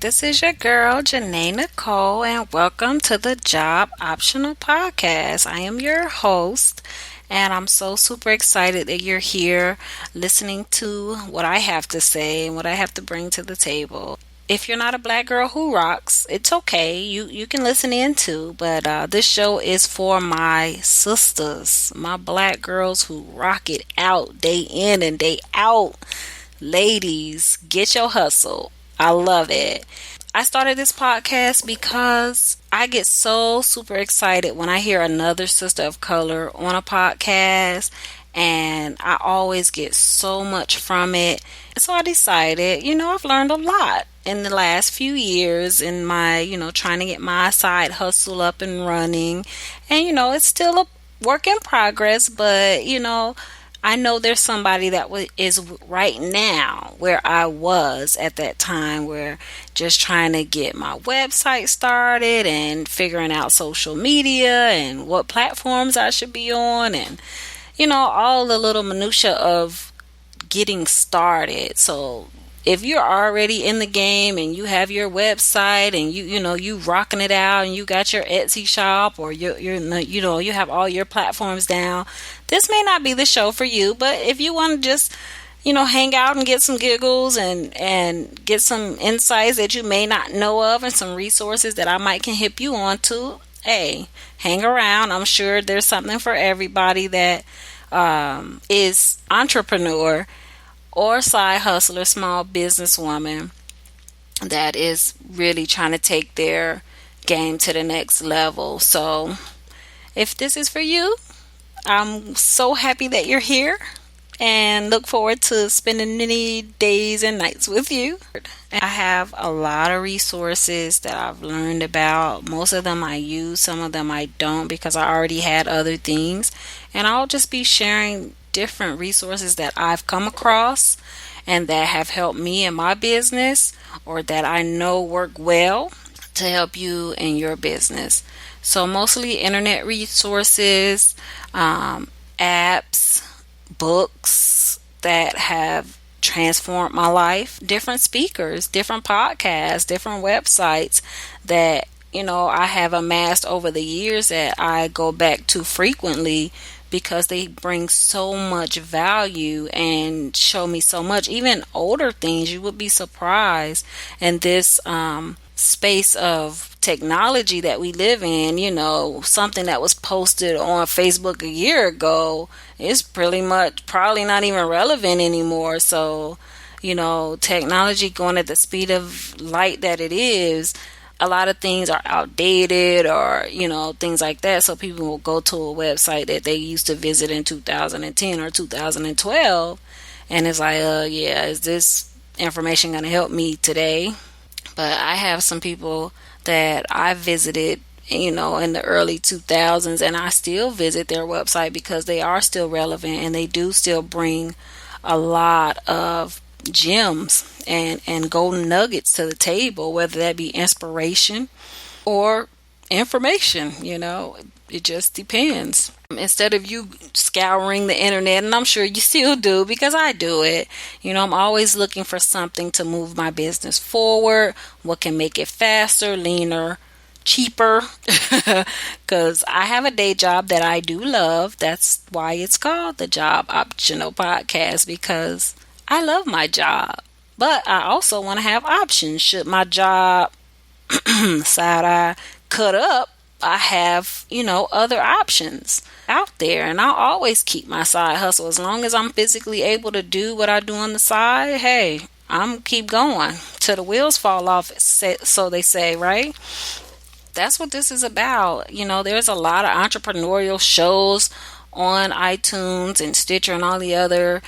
This is your girl, Jenae Nicole, and welcome to the Job Optional Podcast. I am your host, and I'm so super excited that you're here listening to what I have to say and what I have to bring to the table. If you're not a black girl who rocks, it's okay. You can listen in too, but this show is for my sisters, my black girls who rock it out day in and day out. Ladies, get your hustle. I love it. I started this podcast because I get so super excited when I hear another sister of color on a podcast, and I always get so much from it. So I decided, I've learned a lot in the last few years in my, trying to get my side hustle up and running. And, it's still a work in progress, but, I know there's somebody that is right now where I was at that time, where just trying to get my website started and figuring out social media and what platforms I should be on and, all the little minutia of getting started. So if you're already in the game and you have your website and you rocking it out and you got your Etsy shop or you have all your platforms down, this may not be the show for you. But if you want to just hang out and get some giggles and get some insights that you may not know of and some resources that I might can hip you on to, hey, hang around. I'm sure there's something for everybody that is entrepreneur or side hustler, small businesswoman that is really trying to take their game to the next level. So if this is for you, I'm so happy that you're here and look forward to spending many days and nights with you. I have a lot of resources that I've learned about. Most of them I use, some of them I don't because I already had other things. And I'll just be sharing different resources that I've come across and that have helped me in my business or that I know work well to help you in your business. So mostly internet resources, apps, books that have transformed my life, different speakers, different podcasts, different websites that I have amassed over the years that I go back to frequently because they bring so much value and show me so much. Even older things, you would be surprised. And this space of technology that we live in, something that was posted on Facebook a year ago is pretty much probably not even relevant anymore. So, technology going at the speed of light that it is, a lot of things are outdated or, things like that. So people will go to a website that they used to visit in 2010 or 2012. And it's like, is this information going to help me today? But I have some people that I visited, in the early 2000s, and I still visit their website because they are still relevant and they do still bring a lot of gems and golden nuggets to the table, whether that be inspiration or information. It just depends. Instead of you scouring the internet, and I'm sure you still do because I do it, I'm always looking for something to move my business forward, what can make it faster, leaner, cheaper, because I have a day job that I do love. That's why it's called the Job Optional Podcast, because I love my job, but I also want to have options. Should my job side eye cut up, I have, other options out there, and I'll always keep my side hustle as long as I'm physically able to do what I do on the side. Hey, I'm keep going till the wheels fall off, so they say, right? That's what this is about. There's a lot of entrepreneurial shows on iTunes and Stitcher and all the other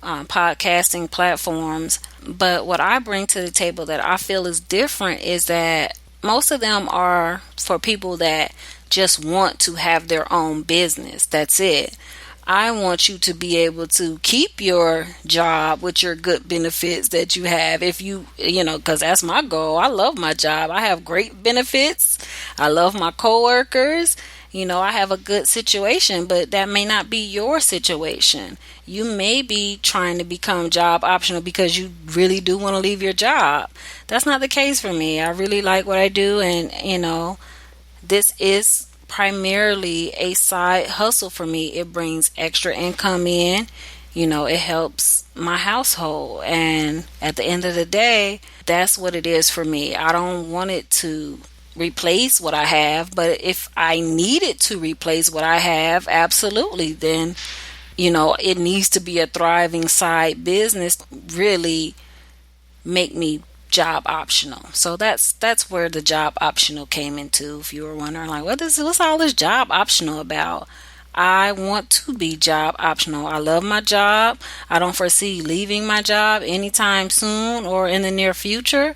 podcasting platforms. But what I bring to the table that I feel is different is that most of them are for people that just want to have their own business. That's it. I want you to be able to keep your job with your good benefits that you have. If because that's my goal. I love my job. I have great benefits. I love my coworkers. I have a good situation, but that may not be your situation. You may be trying to become job optional because you really do want to leave your job. That's not the case for me. I really like what I do, and this is primarily a side hustle for me. It brings extra income in. It helps my household. And at the end of the day, that's what it is for me. I don't want it to replace what I have, but if I needed to replace what I have, absolutely, then, it needs to be a thriving side business, really make me job optional. So that's where the job optional came into. If you were wondering, like, what's all this job optional about? I want to be job optional. I love my job. I don't foresee leaving my job anytime soon or in the near future.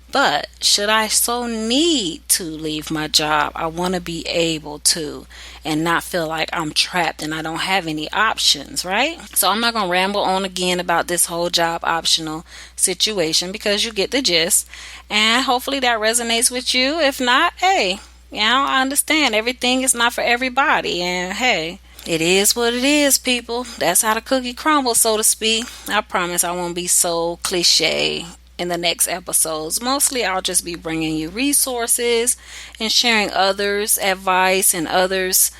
But should I so need to leave my job, I want to be able to and not feel like I'm trapped and I don't have any options, right? So I'm not going to ramble on again about this whole job optional situation because you get the gist. And hopefully that resonates with you. If not, hey, I understand. Everything is not for everybody. And hey, it is what it is, people. That's how the cookie crumbles, so to speak. I promise I won't be so cliche in the next episodes. Mostly I'll just be bringing you resources and sharing others' advice and others'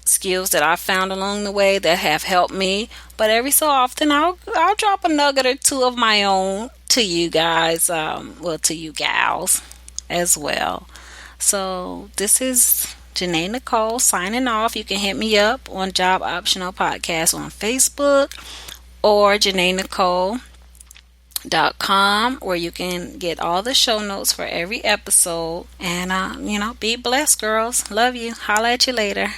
skills that I found along the way that have helped me. But every so often I'll drop a nugget or two of my own to you guys, to you gals as well. So this is Jenae Nicole signing off. You can hit me up on Job Optional Podcast on Facebook or JenaeNicole.com, where you can get all the show notes for every episode. And be blessed, girls. Love you. Holla at you later.